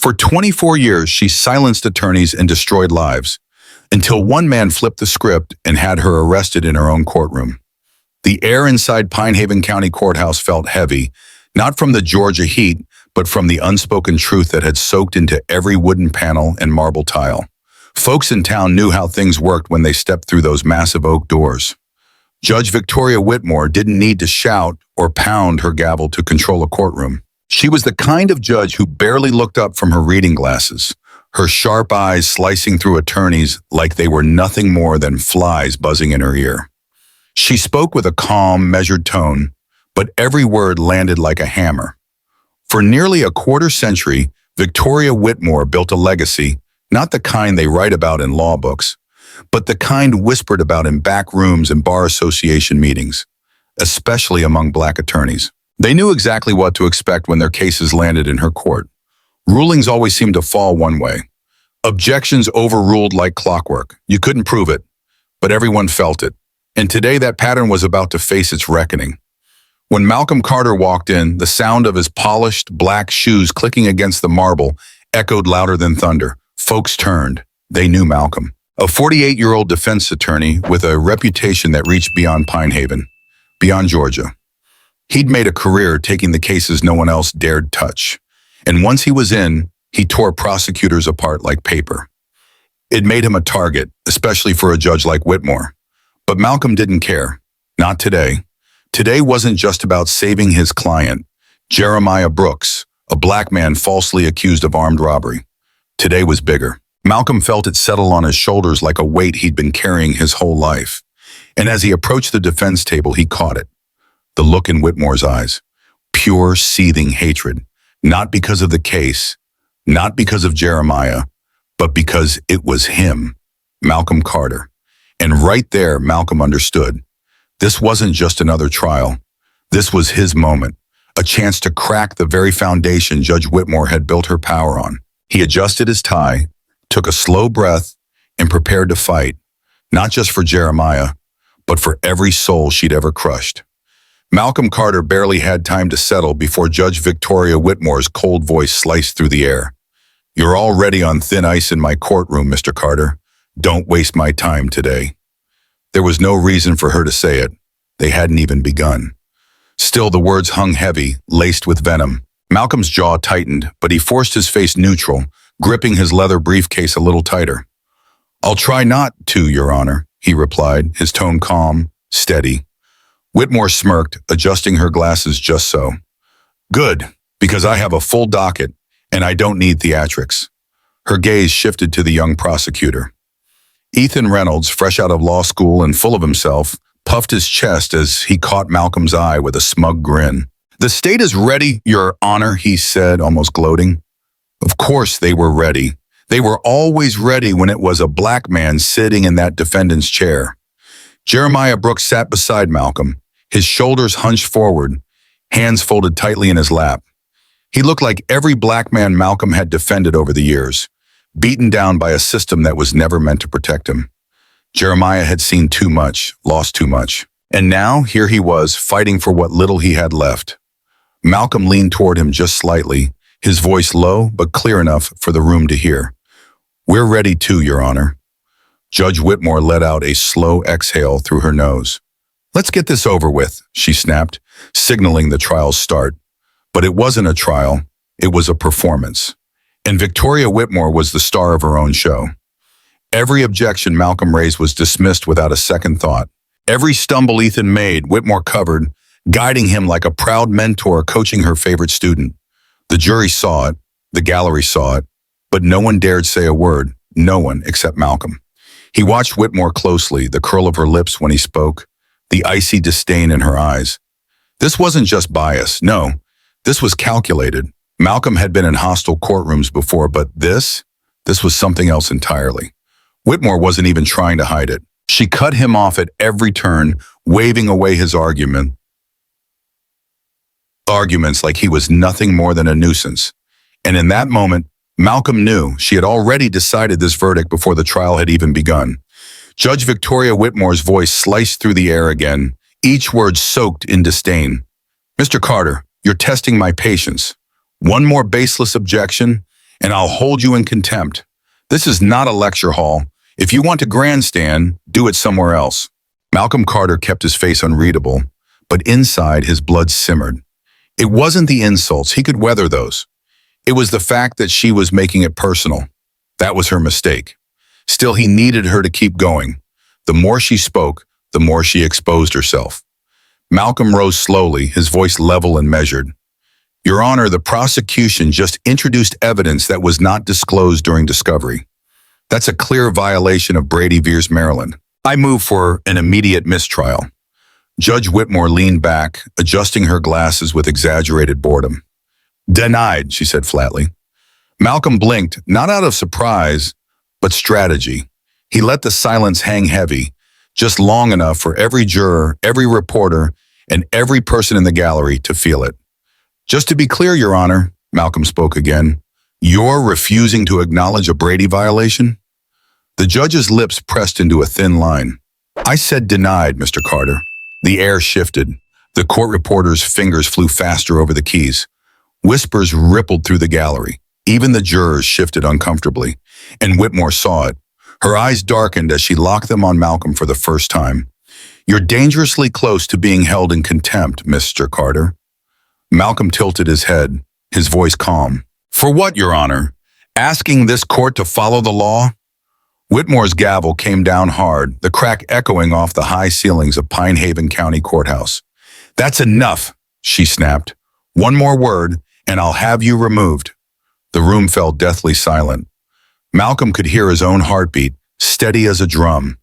For 24 years, she silenced attorneys and destroyed lives, until one man flipped the script and had her arrested in her own courtroom. The air inside Pine Haven County Courthouse felt heavy, not from the Georgia heat, but from the unspoken truth that had soaked into every wooden panel and marble tile. Folks in town knew how things worked when they stepped through those massive oak doors. Judge Victoria Whitmore didn't need to shout or pound her gavel to control a courtroom. She was the kind of judge who barely looked up from her reading glasses, her sharp eyes slicing through attorneys like they were nothing more than flies buzzing in her ear. She spoke with a calm, measured tone, but every word landed like a hammer. For nearly a quarter century, Victoria Whitmore built a legacy, not the kind they write about in law books, but the kind whispered about in back rooms and bar association meetings, especially among Black attorneys. They knew exactly what to expect when their cases landed in her court. Rulings always seemed to fall one way. Objections overruled like clockwork. You couldn't prove it, but everyone felt it. And today that pattern was about to face its reckoning. When Malcolm Carter walked in, the sound of his polished, black shoes clicking against the marble echoed louder than thunder. Folks turned. They knew Malcolm. A 48-year-old defense attorney with a reputation that reached beyond Pine Haven, beyond Georgia. He'd made a career taking the cases no one else dared touch. And once he was in, he tore prosecutors apart like paper. It made him a target, especially for a judge like Whitmore. But Malcolm didn't care. Not today. Today wasn't just about saving his client, Jeremiah Brooks, a Black man falsely accused of armed robbery. Today was bigger. Malcolm felt it settle on his shoulders like a weight he'd been carrying his whole life. And as he approached the defense table, he caught it. The look in Whitmore's eyes. Pure, seething hatred. Not because of the case, not because of Jeremiah, but because it was him, Malcolm Carter. And right there, Malcolm understood. This wasn't just another trial. This was his moment, a chance to crack the very foundation Judge Whitmore had built her power on. He adjusted his tie, took a slow breath, and prepared to fight, not just for Jeremiah, but for every soul she'd ever crushed. Malcolm Carter barely had time to settle before Judge Victoria Whitmore's cold voice sliced through the air. "You're already on thin ice in my courtroom, Mr. Carter. Don't waste my time today." There was no reason for her to say it. They hadn't even begun. Still, the words hung heavy, laced with venom. Malcolm's jaw tightened, but he forced his face neutral, gripping his leather briefcase a little tighter. "I'll try not to, Your Honor," he replied, his tone calm, steady. Whitmore smirked, adjusting her glasses just so. "Good, because I have a full docket, and I don't need theatrics." Her gaze shifted to the young prosecutor. Ethan Reynolds, fresh out of law school and full of himself, puffed his chest as he caught Malcolm's eye with a smug grin. "The state is ready, Your Honor," he said, almost gloating. Of course they were ready. They were always ready when it was a Black man sitting in that defendant's chair. Jeremiah Brooks sat beside Malcolm, his shoulders hunched forward, hands folded tightly in his lap. He looked like every Black man Malcolm had defended over the years, beaten down by a system that was never meant to protect him. Jeremiah had seen too much, lost too much. And now, here he was, fighting for what little he had left. Malcolm leaned toward him just slightly, his voice low but clear enough for the room to hear. "We're ready too, Your Honor." Judge Whitmore let out a slow exhale through her nose. "Let's get this over with," she snapped, signaling the trial's start. But it wasn't a trial, it was a performance. And Victoria Whitmore was the star of her own show. Every objection Malcolm raised was dismissed without a second thought. Every stumble Ethan made, Whitmore covered, guiding him like a proud mentor coaching her favorite student. The jury saw it, the gallery saw it, but no one dared say a word, no one except Malcolm. He watched Whitmore closely, the curl of her lips when he spoke, the icy disdain in her eyes. This wasn't just bias, no, this was calculated. Malcolm had been in hostile courtrooms before, but this was something else entirely. Whitmore wasn't even trying to hide it. She cut him off at every turn, waving away his arguments like he was nothing more than a nuisance. And in that moment, Malcolm knew she had already decided this verdict before the trial had even begun. Judge Victoria Whitmore's voice sliced through the air again, each word soaked in disdain. "Mr. Carter, you're testing my patience. One more baseless objection, and I'll hold you in contempt. This is not a lecture hall. If you want to grandstand, do it somewhere else." Malcolm Carter kept his face unreadable, but inside his blood simmered. It wasn't the insults, he could weather those. It was the fact that she was making it personal. That was her mistake. Still, he needed her to keep going. The more she spoke, the more she exposed herself. Malcolm rose slowly, his voice level and measured. "Your Honor, the prosecution just introduced evidence that was not disclosed during discovery. That's a clear violation of Brady v. Maryland. I move for an immediate mistrial." Judge Whitmore leaned back, adjusting her glasses with exaggerated boredom. "Denied," she said flatly. Malcolm blinked, not out of surprise, but strategy. He let the silence hang heavy, just long enough for every juror, every reporter, and every person in the gallery to feel it. "Just to be clear, Your Honor," Malcolm spoke again, "you're refusing to acknowledge a Brady violation?" The judge's lips pressed into a thin line. "I said denied, Mr. Carter." The air shifted. The court reporter's fingers flew faster over the keys. Whispers rippled through the gallery. Even the jurors shifted uncomfortably, and Whitmore saw it. Her eyes darkened as she locked them on Malcolm for the first time. "You're dangerously close to being held in contempt, Mr. Carter." Malcolm tilted his head, his voice calm. "For what, Your Honor? Asking this court to follow the law?" Whitmore's gavel came down hard, the crack echoing off the high ceilings of Pine Haven County Courthouse. "That's enough," she snapped. "One more word, and I'll have you removed." The room fell deathly silent. Malcolm could hear his own heartbeat, steady as a drum.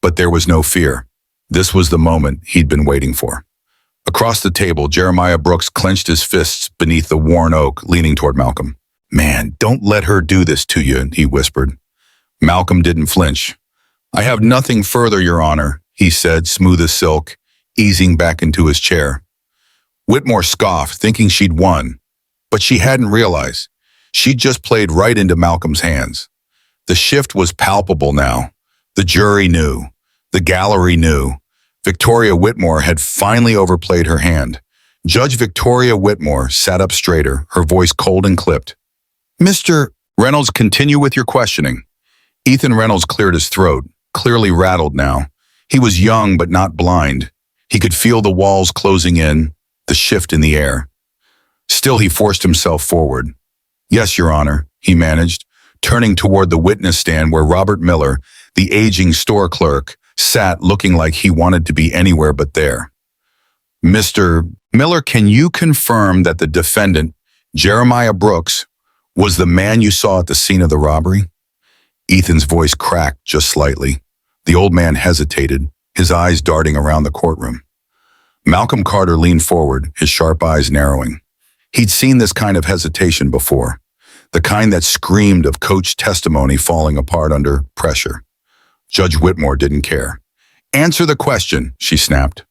But there was no fear. This was the moment he'd been waiting for. Across the table, Jeremiah Brooks clenched his fists beneath the worn oak, leaning toward Malcolm. "Man, don't let her do this to you," he whispered. Malcolm didn't flinch. "I have nothing further, Your Honor," he said, smooth as silk, easing back into his chair. Whitmore scoffed, thinking she'd won. But she hadn't realized. She'd just played right into Malcolm's hands. The shift was palpable now. The jury knew. The gallery knew. Victoria Whitmore had finally overplayed her hand. Judge Victoria Whitmore sat up straighter, her voice cold and clipped. "Mr. Reynolds, continue with your questioning." Ethan Reynolds cleared his throat, clearly rattled now. He was young but not blind. He could feel the walls closing in, the shift in the air. Still, he forced himself forward. "Yes, Your Honor," he managed, turning toward the witness stand where Robert Miller, the aging store clerk, sat looking like he wanted to be anywhere but there. "Mr. Miller, can you confirm that the defendant, Jeremiah Brooks, was the man you saw at the scene of the robbery?" Ethan's voice cracked just slightly. The old man hesitated, his eyes darting around the courtroom. Malcolm Carter leaned forward, his sharp eyes narrowing. He'd seen this kind of hesitation before, the kind that screamed of coach testimony falling apart under pressure. Judge Whitmore didn't care. "Answer the question," she snapped.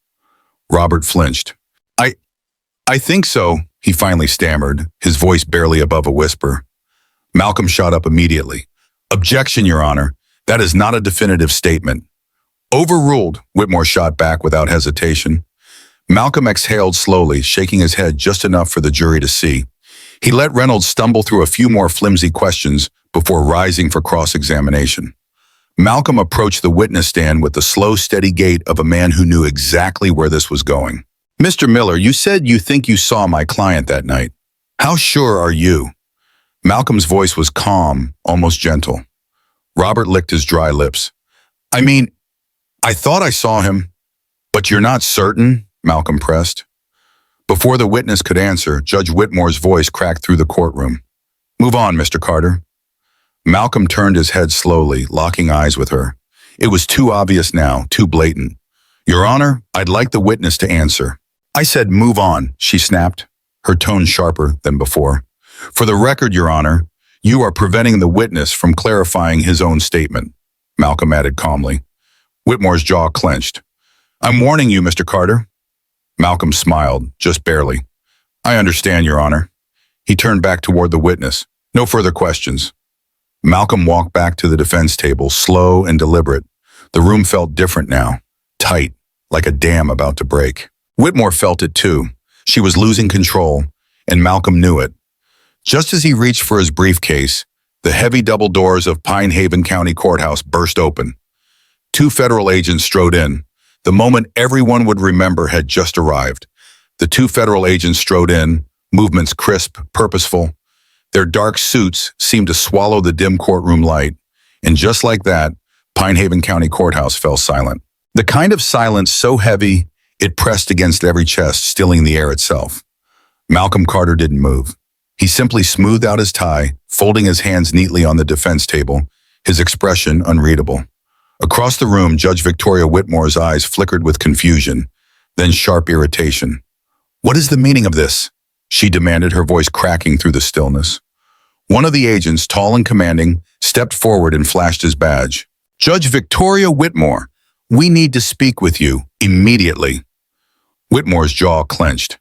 Robert flinched. I think so," he finally stammered, his voice barely above a whisper. Malcolm shot up immediately. "Objection, Your Honor. That is not a definitive statement." "Overruled," Whitmore shot back without hesitation. Malcolm exhaled slowly, shaking his head just enough for the jury to see. He let Reynolds stumble through a few more flimsy questions before rising for cross-examination. Malcolm approached the witness stand with the slow, steady gait of a man who knew exactly where this was going. "Mr. Miller, you said you think you saw my client that night. How sure are you?" Malcolm's voice was calm, almost gentle. Robert licked his dry lips. "I mean, I thought I saw him." "But you're not certain?" Malcolm pressed. Before the witness could answer, Judge Whitmore's voice cracked through the courtroom. "Move on, Mr. Carter." Malcolm turned his head slowly, locking eyes with her. It was too obvious now, too blatant. "Your Honor, I'd like the witness to answer." "I said move on," she snapped, her tone sharper than before. "For the record, Your Honor, you are preventing the witness from clarifying his own statement," Malcolm added calmly. Whitmore's jaw clenched. "I'm warning you, Mr. Carter." Malcolm smiled, just barely. "I understand, Your Honor." He turned back toward the witness. "No further questions." Malcolm walked back to the defense table, slow and deliberate. The room felt different now, tight, like a dam about to break. Whitmore felt it too. She was losing control, and Malcolm knew it. Just as he reached for his briefcase, the heavy double doors of Pine Haven County Courthouse burst open. Two federal agents strode in. The moment everyone would remember had just arrived. The two federal agents strode in, movements crisp, purposeful. Their dark suits seemed to swallow the dim courtroom light. And just like that, Pine Haven County Courthouse fell silent. The kind of silence so heavy, it pressed against every chest, stilling the air itself. Malcolm Carter didn't move. He simply smoothed out his tie, folding his hands neatly on the defense table, his expression unreadable. Across the room, Judge Victoria Whitmore's eyes flickered with confusion, then sharp irritation. "What is the meaning of this?" she demanded, her voice cracking through the stillness. One of the agents, tall and commanding, stepped forward and flashed his badge. "Judge Victoria Whitmore, we need to speak with you immediately." Whitmore's jaw clenched.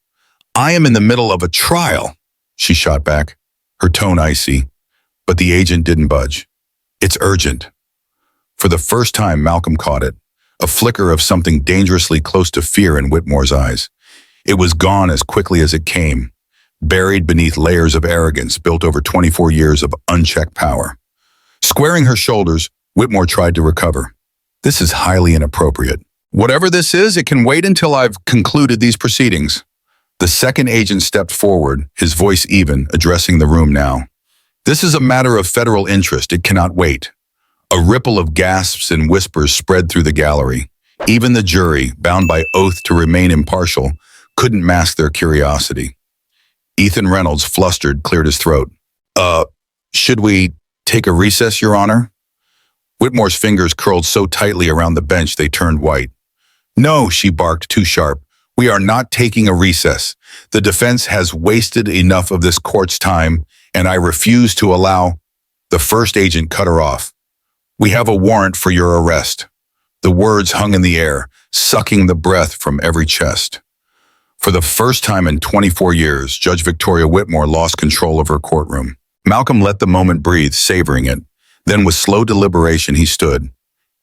"I am in the middle of a trial," she shot back, her tone icy, but the agent didn't budge. "It's urgent." For the first time, Malcolm caught it, a flicker of something dangerously close to fear in Whitmore's eyes. It was gone as quickly as it came, buried beneath layers of arrogance built over 24 years of unchecked power. Squaring her shoulders, Whitmore tried to recover. "This is highly inappropriate. Whatever this is, it can wait until I've concluded these proceedings." The second agent stepped forward, his voice even, addressing the room now. "This is a matter of federal interest. It cannot wait." A ripple of gasps and whispers spread through the gallery. Even the jury, bound by oath to remain impartial, couldn't mask their curiosity. Ethan Reynolds, flustered, cleared his throat. Should we take a recess, Your Honor?" Whitmore's fingers curled so tightly around the bench they turned white. "No," she barked, too sharp. "We are not taking a recess. The defense has wasted enough of this court's time, and I refuse to allow—" The first agent cut her off. "We have a warrant for your arrest." The words hung in the air, sucking the breath from every chest. For the first time in 24 years, Judge Victoria Whitmore lost control of her courtroom. Malcolm let the moment breathe, savoring it. Then with slow deliberation, he stood.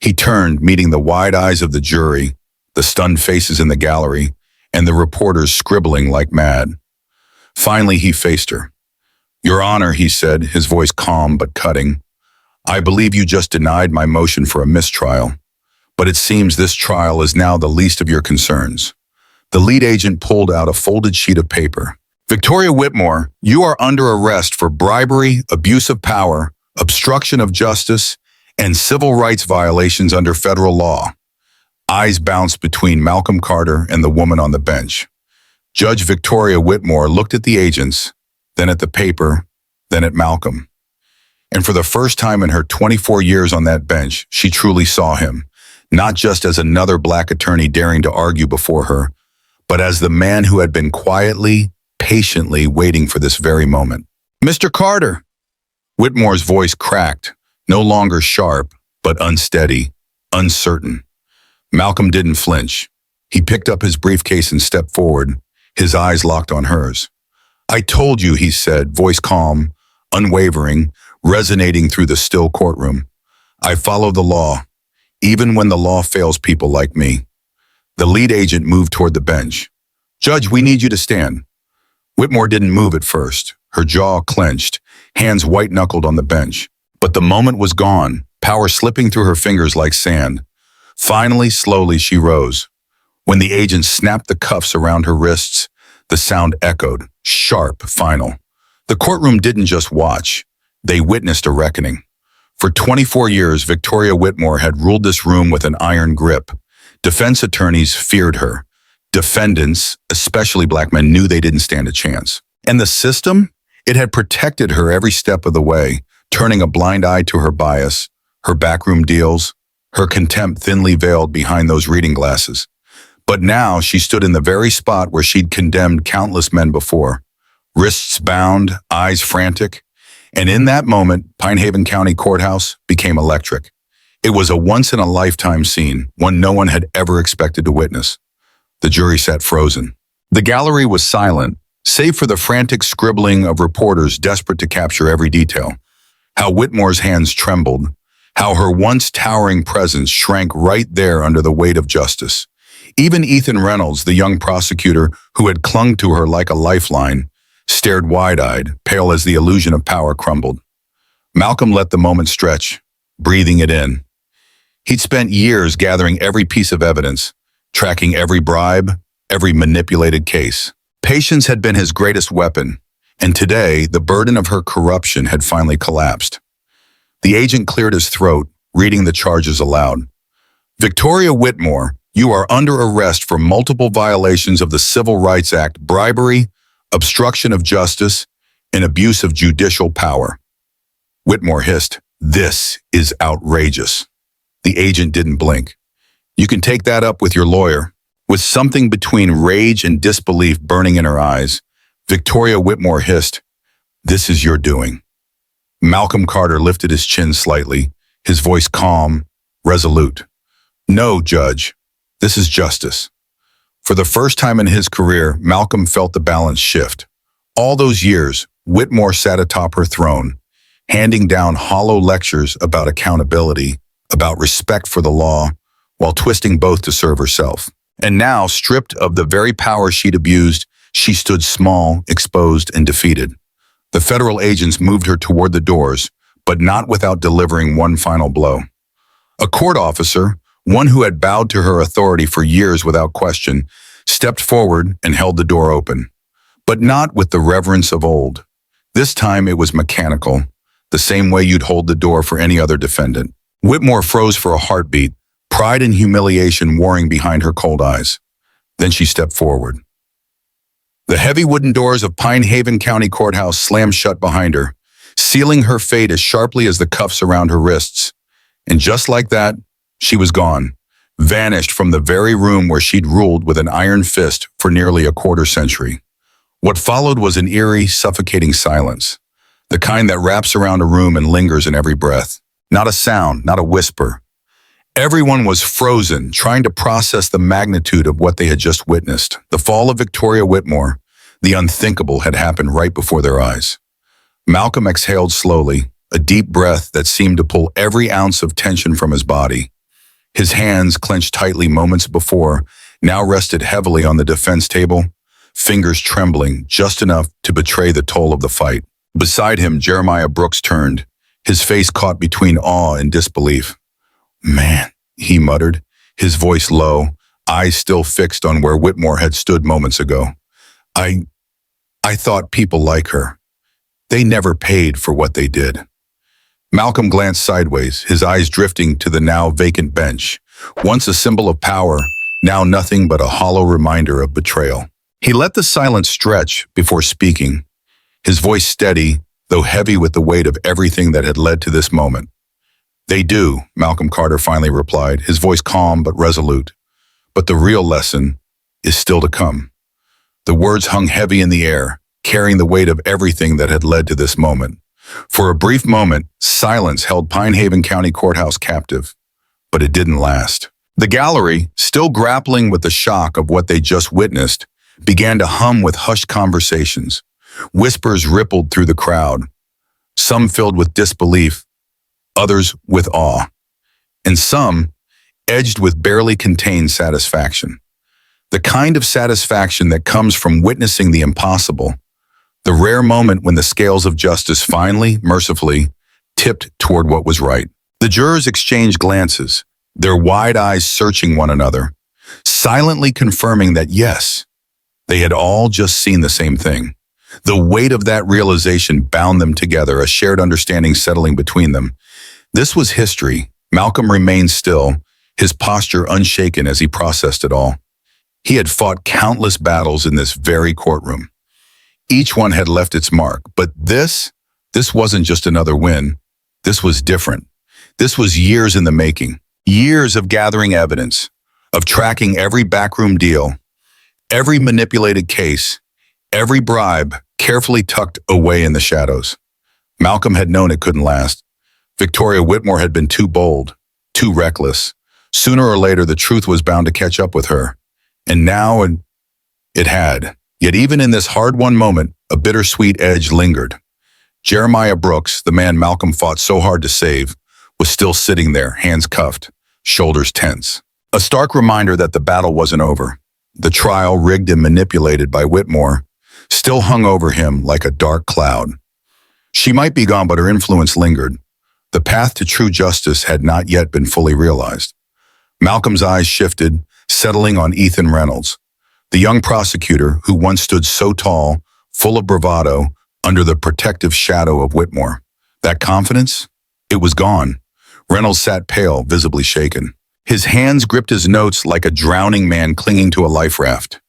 He turned, meeting the wide eyes of the jury, the stunned faces in the gallery, and the reporters scribbling like mad. Finally, he faced her. "Your Honor," he said, his voice calm but cutting, "I believe you just denied my motion for a mistrial, but it seems this trial is now the least of your concerns." The lead agent pulled out a folded sheet of paper. "Victoria Whitmore, you are under arrest for bribery, abuse of power, obstruction of justice, and civil rights violations under federal law." Eyes bounced between Malcolm Carter and the woman on the bench. Judge Victoria Whitmore looked at the agents, then at the paper, then at Malcolm. And for the first time in her 24 years on that bench, she truly saw him, not just as another black attorney daring to argue before her, but as the man who had been quietly, patiently waiting for this very moment. "Mr. Carter!" Whitmore's voice cracked, no longer sharp, but unsteady, uncertain. Malcolm didn't flinch. He picked up his briefcase and stepped forward, his eyes locked on hers. "I told you," he said, voice calm, unwavering, resonating through the still courtroom. "I follow the law, even when the law fails people like me." The lead agent moved toward the bench. "Judge, we need you to stand." Whitmore didn't move at first, her jaw clenched, hands white-knuckled on the bench. But the moment was gone, power slipping through her fingers like sand. Finally, slowly, she rose. When the agent snapped the cuffs around her wrists, the sound echoed, sharp, final. The courtroom didn't just watch. They witnessed a reckoning. For 24 years, Victoria Whitmore had ruled this room with an iron grip. Defense attorneys feared her. Defendants, especially black men, knew they didn't stand a chance. And the system? It had protected her every step of the way, turning a blind eye to her bias, her backroom deals, her contempt thinly veiled behind those reading glasses. But now she stood in the very spot where she'd condemned countless men before, wrists bound, eyes frantic. And in that moment, Pine Haven County Courthouse became electric. It was a once-in-a-lifetime scene, one no one had ever expected to witness. The jury sat frozen. The gallery was silent, save for the frantic scribbling of reporters desperate to capture every detail. How Whitmore's hands trembled, how her once towering presence shrank right there under the weight of justice. Even Ethan Reynolds, the young prosecutor who had clung to her like a lifeline, stared wide-eyed, pale as the illusion of power crumbled. Malcolm let the moment stretch, breathing it in. He'd spent years gathering every piece of evidence, tracking every bribe, every manipulated case. Patience had been his greatest weapon, and today the burden of her corruption had finally collapsed. The agent cleared his throat, reading the charges aloud. Victoria Whitmore, you are under arrest for multiple violations of the Civil Rights Act, bribery, obstruction of justice, and abuse of judicial power. Whitmore hissed, "This is outrageous." The agent didn't blink. "You can take that up with your lawyer." With something between rage and disbelief burning in her eyes, Victoria Whitmore hissed, "This is your doing." Malcolm Carter lifted his chin slightly, his voice calm, resolute. "No, Judge, this is justice." For the first time in his career, Malcolm felt the balance shift. All those years, Whitmore sat atop her throne, handing down hollow lectures about accountability, about respect for the law, while twisting both to serve herself. And now, stripped of the very power she'd abused, she stood small, exposed, and defeated. The federal agents moved her toward the doors, but not without delivering one final blow. A court officer, one who had bowed to her authority for years without question, stepped forward and held the door open. But not with the reverence of old. This time it was mechanical, the same way you'd hold the door for any other defendant. Whitmore froze for a heartbeat, pride and humiliation warring behind her cold eyes. Then she stepped forward. The heavy wooden doors of Pine Haven County Courthouse slammed shut behind her, sealing her fate as sharply as the cuffs around her wrists. And just like that, she was gone, vanished from the very room where she'd ruled with an iron fist for nearly a quarter century. What followed was an eerie, suffocating silence, the kind that wraps around a room and lingers in every breath. Not a sound, not a whisper. Everyone was frozen, trying to process the magnitude of what they had just witnessed. The fall of Victoria Whitmore, the unthinkable, had happened right before their eyes. Malcolm exhaled slowly, a deep breath that seemed to pull every ounce of tension from his body. His hands, clenched tightly moments before, now rested heavily on the defense table, fingers trembling just enough to betray the toll of the fight. Beside him, Jeremiah Brooks turned, his face caught between awe and disbelief. "Man," he muttered, his voice low, eyes still fixed on where Whitmore had stood moments ago. I thought people like her. They never paid for what they did." Malcolm glanced sideways, his eyes drifting to the now vacant bench, once a symbol of power, now nothing but a hollow reminder of betrayal. He let the silence stretch before speaking, his voice steady, though heavy with the weight of everything that had led to this moment. "They do," Malcolm Carter finally replied, his voice calm but resolute. "But the real lesson is still to come." The words hung heavy in the air, carrying the weight of everything that had led to this moment. For a brief moment, silence held Pine Haven County Courthouse captive, but it didn't last. The gallery, still grappling with the shock of what they just witnessed, began to hum with hushed conversations. Whispers rippled through the crowd, some filled with disbelief, others with awe, and some edged with barely contained satisfaction. The kind of satisfaction that comes from witnessing the impossible, the rare moment when the scales of justice finally, mercifully, tipped toward what was right. The jurors exchanged glances, their wide eyes searching one another, silently confirming that yes, they had all just seen the same thing. The weight of that realization bound them together, a shared understanding settling between them. This was history. Malcolm remained still, his posture unshaken as he processed it all. He had fought countless battles in this very courtroom. Each one had left its mark, but this wasn't just another win. This was different. This was years in the making, years of gathering evidence, of tracking every backroom deal, every manipulated case, every bribe carefully tucked away in the shadows. Malcolm had known it couldn't last. Victoria Whitmore had been too bold, too reckless. Sooner or later, the truth was bound to catch up with her. And now it had. Yet even in this hard-won moment, a bittersweet edge lingered. Jeremiah Brooks, the man Malcolm fought so hard to save, was still sitting there, hands cuffed, shoulders tense. A stark reminder that the battle wasn't over. The trial, rigged and manipulated by Whitmore, still hung over him like a dark cloud. She might be gone, but her influence lingered. The path to true justice had not yet been fully realized. Malcolm's eyes shifted, settling on Ethan Reynolds, the young prosecutor who once stood so tall, full of bravado, under the protective shadow of Whitmore. That confidence? It was gone. Reynolds sat pale, visibly shaken. His hands gripped his notes like a drowning man clinging to a life raft.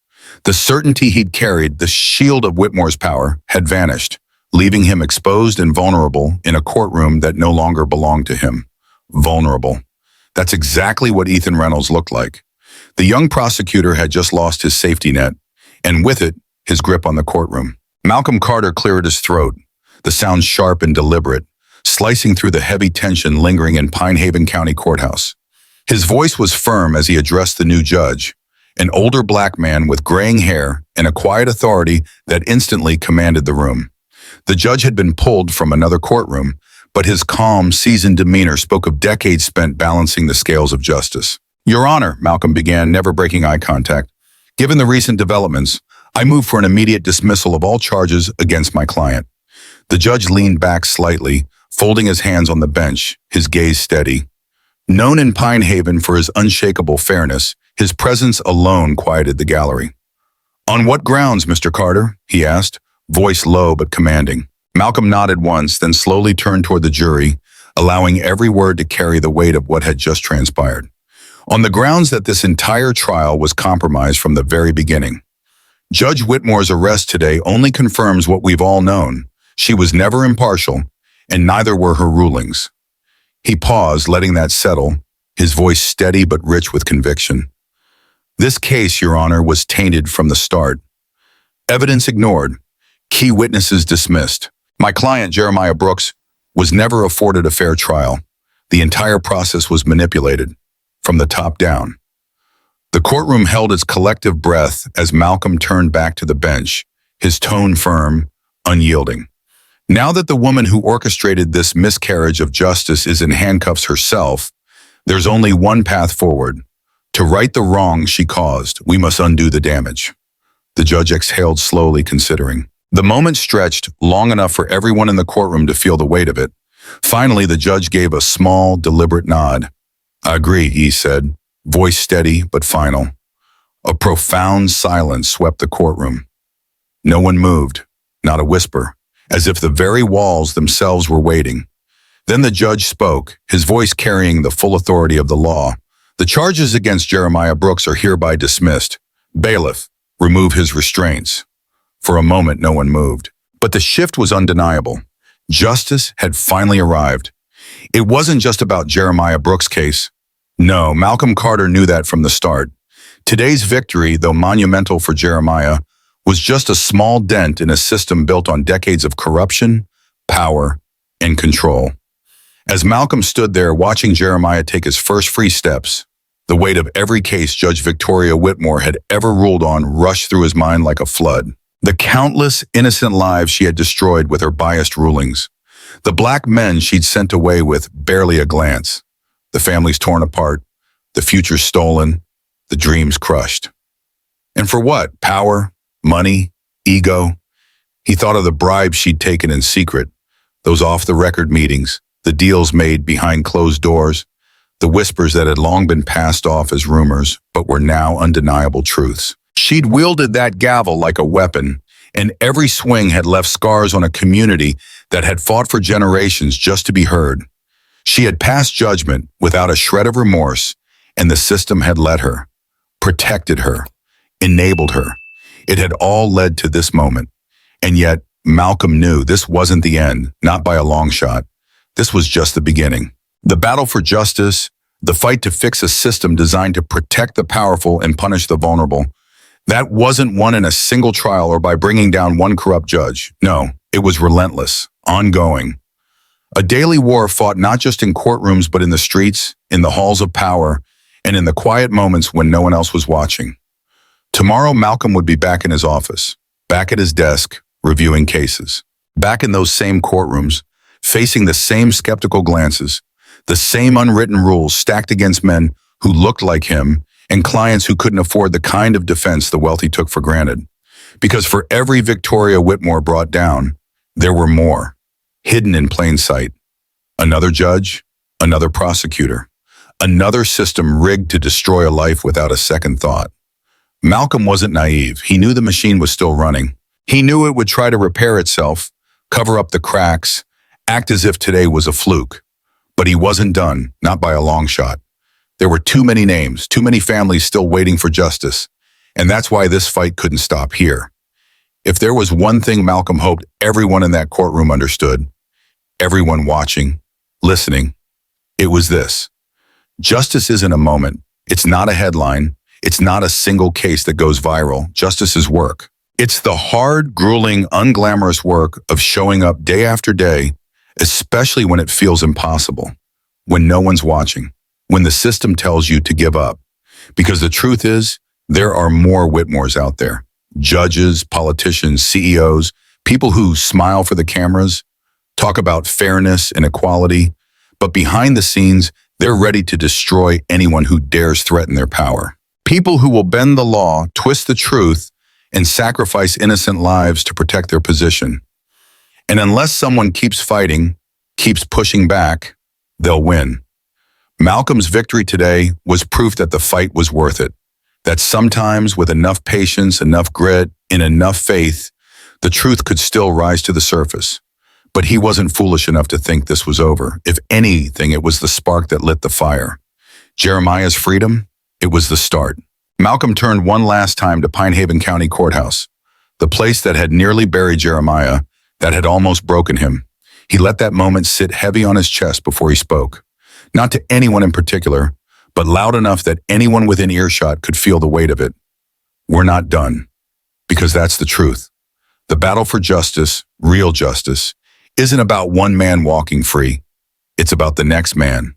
The certainty he'd carried, the shield of Whitmore's power, had vanished, leaving him exposed and vulnerable in a courtroom that no longer belonged to him. Vulnerable. That's exactly what Ethan Reynolds looked like. The young prosecutor had just lost his safety net, and with it, his grip on the courtroom. Malcolm Carter cleared his throat, the sound sharp and deliberate, slicing through the heavy tension lingering in Pine Haven County Courthouse. His voice was firm as he addressed the new judge, an older black man with graying hair and a quiet authority that instantly commanded the room. The judge had been pulled from another courtroom, but his calm, seasoned demeanor spoke of decades spent balancing the scales of justice. "Your Honor," Malcolm began, never breaking eye contact, "given the recent developments, I move for an immediate dismissal of all charges against my client." The judge leaned back slightly, folding his hands on the bench, his gaze steady. Known in Pine Haven for his unshakable fairness, his presence alone quieted the gallery. "On what grounds, Mr. Carter?" he asked, voice low but commanding. Malcolm nodded once, then slowly turned toward the jury, allowing every word to carry the weight of what had just transpired. "On the grounds that this entire trial was compromised from the very beginning. Judge Whitmore's arrest today only confirms what we've all known. She was never impartial, and neither were her rulings." He paused, letting that settle, his voice steady but rich with conviction. "This case, Your Honor, was tainted from the start. Evidence ignored, key witnesses dismissed. My client, Jeremiah Brooks, was never afforded a fair trial. The entire process was manipulated, from the top down." The courtroom held its collective breath as Malcolm turned back to the bench, his tone firm, unyielding. Now that the woman who orchestrated this miscarriage of justice is in handcuffs herself, there's only one path forward. To right the wrong she caused, we must undo the damage. The judge exhaled slowly, considering. The moment stretched long enough for everyone in the courtroom to feel the weight of it. Finally, the judge gave a small, deliberate nod. "I agree," he said, voice steady but final. A profound silence swept the courtroom. No one moved, not a whisper, as if the very walls themselves were waiting. Then the judge spoke, his voice carrying the full authority of the law. "The charges against Jeremiah Brooks are hereby dismissed. Bailiff, remove his restraints." For a moment, no one moved. But the shift was undeniable. Justice had finally arrived. It wasn't just about Jeremiah Brooks' case. No, Malcolm Carter knew that from the start. Today's victory, though monumental for Jeremiah, was just a small dent in a system built on decades of corruption, power, and control. As Malcolm stood there watching Jeremiah take his first free steps, the weight of every case Judge Victoria Whitmore had ever ruled on rushed through his mind like a flood. The countless innocent lives she had destroyed with her biased rulings. The black men she'd sent away with barely a glance. The families torn apart, the futures stolen, the dreams crushed. And for what? Power, money, ego? He thought of the bribes she'd taken in secret, those off-the-record meetings, the deals made behind closed doors, the whispers that had long been passed off as rumors, but were now undeniable truths. She'd wielded that gavel like a weapon, and every swing had left scars on a community that had fought for generations just to be heard. She had passed judgment without a shred of remorse, and the system had let her, protected her, enabled her. It had all led to this moment. And yet, Malcolm knew this wasn't the end, not by a long shot. This was just the beginning. The battle for justice, the fight to fix a system designed to protect the powerful and punish the vulnerable, that wasn't won in a single trial or by bringing down one corrupt judge. No, it was relentless, ongoing. A daily war fought not just in courtrooms but in the streets, in the halls of power, and in the quiet moments when no one else was watching. Tomorrow, Malcolm would be back in his office, back at his desk, reviewing cases. Back in those same courtrooms, facing the same skeptical glances, the same unwritten rules stacked against men who looked like him and clients who couldn't afford the kind of defense the wealthy took for granted. Because for every Victoria Whitmore brought down, there were more, hidden in plain sight. Another judge, another prosecutor, another system rigged to destroy a life without a second thought. Malcolm wasn't naive. He knew the machine was still running. He knew it would try to repair itself, cover up the cracks, act as if today was a fluke. But he wasn't done, not by a long shot. There were too many names, too many families still waiting for justice. And that's why this fight couldn't stop here. If there was one thing Malcolm hoped everyone in that courtroom understood, everyone watching, listening, it was this. Justice isn't a moment. It's not a headline. It's not a single case that goes viral. Justice is work. It's the hard, grueling, unglamorous work of showing up day after day, especially when it feels impossible, when no one's watching, when the system tells you to give up. Because the truth is, there are more Whitmores out there. Judges, politicians, CEOs, people who smile for the cameras, talk about fairness and equality, but behind the scenes, they're ready to destroy anyone who dares threaten their power. People who will bend the law, twist the truth, and sacrifice innocent lives to protect their position. And unless someone keeps fighting, keeps pushing back, they'll win. Malcolm's victory today was proof that the fight was worth it. That sometimes with enough patience, enough grit, and enough faith, the truth could still rise to the surface. But he wasn't foolish enough to think this was over. If anything, it was the spark that lit the fire. Jeremiah's freedom, it was the start. Malcolm turned one last time to Pinehaven County Courthouse, the place that had nearly buried Jeremiah, that had almost broken him. He let that moment sit heavy on his chest before he spoke. Not to anyone in particular, but loud enough that anyone within earshot could feel the weight of it. We're not done, because that's the truth. The battle for justice, real justice, isn't about one man walking free. It's about the next man,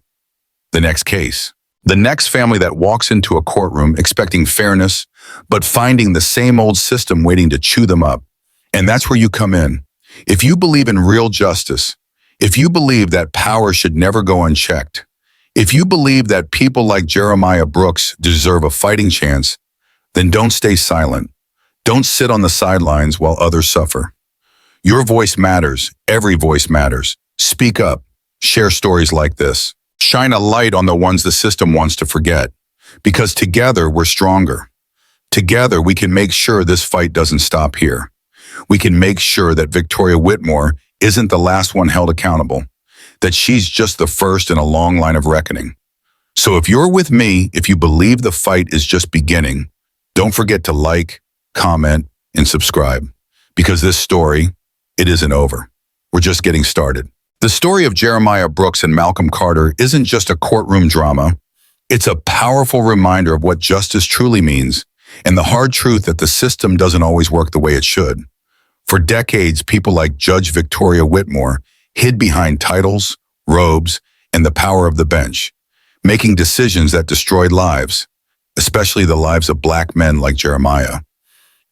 the next case, the next family that walks into a courtroom expecting fairness, but finding the same old system waiting to chew them up. And that's where you come in. If you believe in real justice, if you believe that power should never go unchecked, if you believe that people like Jeremiah Brooks deserve a fighting chance, then don't stay silent. Don't sit on the sidelines while others suffer. Your voice matters. Every voice matters. Speak up. Share stories like this. Shine a light on the ones the system wants to forget. Because together we're stronger. Together we can make sure this fight doesn't stop here. We can make sure that Victoria Whitmore isn't the last one held accountable, that she's just the first in a long line of reckoning. So if you're with me, if you believe the fight is just beginning, don't forget to like, comment, and subscribe. Because this story, it isn't over. We're just getting started. The story of Jeremiah Brooks and Malcolm Carter isn't just a courtroom drama. It's a powerful reminder of what justice truly means and the hard truth that the system doesn't always work the way it should. For decades, people like Judge Victoria Whitmore hid behind titles, robes, and the power of the bench, making decisions that destroyed lives, especially the lives of Black men like Jeremiah.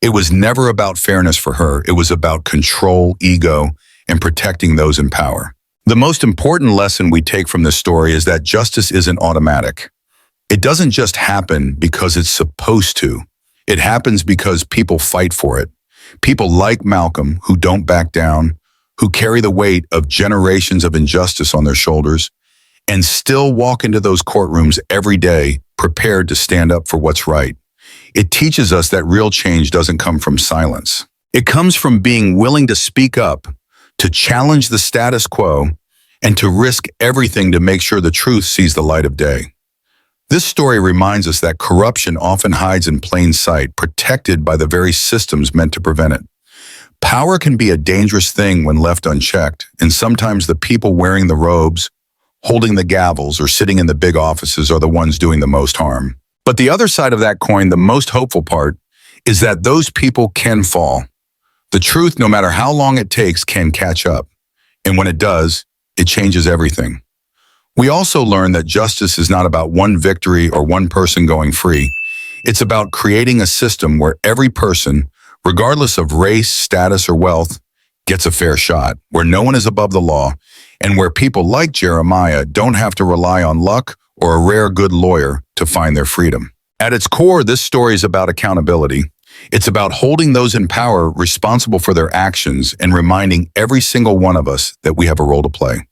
It was never about fairness for her. It was about control, ego, and protecting those in power. The most important lesson we take from this story is that justice isn't automatic. It doesn't just happen because it's supposed to. It happens because people fight for it. People like Malcolm who don't back down, who carry the weight of generations of injustice on their shoulders, and still walk into those courtrooms every day prepared to stand up for what's right. It teaches us that real change doesn't come from silence. It comes from being willing to speak up, to challenge the status quo, and to risk everything to make sure the truth sees the light of day. This story reminds us that corruption often hides in plain sight, protected by the very systems meant to prevent it. Power can be a dangerous thing when left unchecked, and sometimes the people wearing the robes, holding the gavels, or sitting in the big offices are the ones doing the most harm. But the other side of that coin, the most hopeful part, is that those people can fall. The truth, no matter how long it takes, can catch up. And when it does, it changes everything. We also learn that justice is not about one victory or one person going free. It's about creating a system where every person, regardless of race, status, or wealth, gets a fair shot, where no one is above the law, and where people like Jeremiah don't have to rely on luck or a rare good lawyer to find their freedom. At its core, this story is about accountability. It's about holding those in power responsible for their actions and reminding every single one of us that we have a role to play.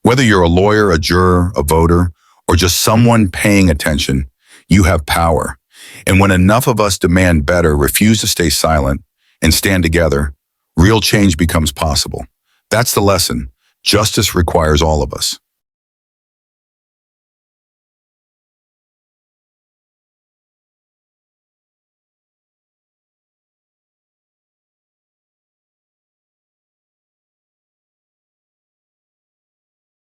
Whether you're a lawyer, a juror, a voter, or just someone paying attention, you have power. And when enough of us demand better, refuse to stay silent, and stand together, real change becomes possible. That's the lesson. Justice requires all of us.